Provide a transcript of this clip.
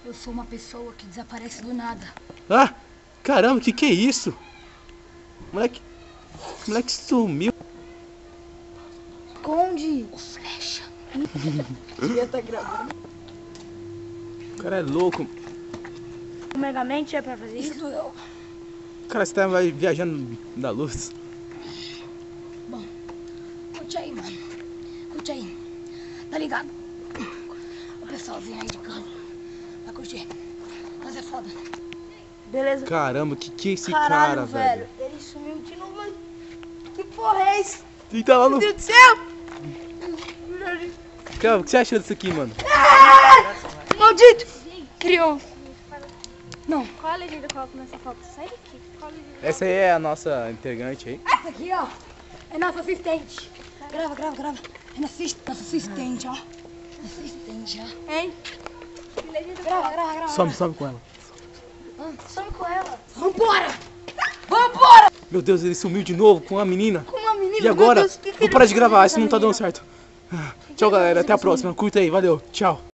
Eu sou uma pessoa que desaparece do nada. Ah, caramba, que é isso? Moleque sumiu. Esconde o flecha. Devia tá gravando. O cara é louco. O Megamente é pra fazer Isso isso? sou eu. Cara, você tá viajando da luz. Bom, curte aí, mano. Curte aí. Tá ligado? O pessoalzinho aí de carro vai curtir. Mas é foda. Beleza. Caramba, que é esse Caralho, cara, velho? Ele sumiu de novo. Mano. Que porra é isso? Ele tá lá no... Meu Deus do céu! Cara, o que você achou disso aqui, mano? Maldito! Criou. Não. Qual a legenda que eu coloco nessa foto? Sai daqui. Qual a legenda? Essa aí é a nossa integrante aí. Essa aqui, ó. É nossa assistente. Grava. É nossa assistente, ó. Assistente, ó. Hein? Que legenda que eu Grava. Some com ela. Some com ela. Vambora! Meu Deus, ele sumiu de novo com a menina. Com uma menina. E agora? Meu Deus, que Vou parar de ele gravar, fez isso não essa tá dando menina? certo. Tchau, galera. Até a próxima. Curta aí. Valeu. Tchau.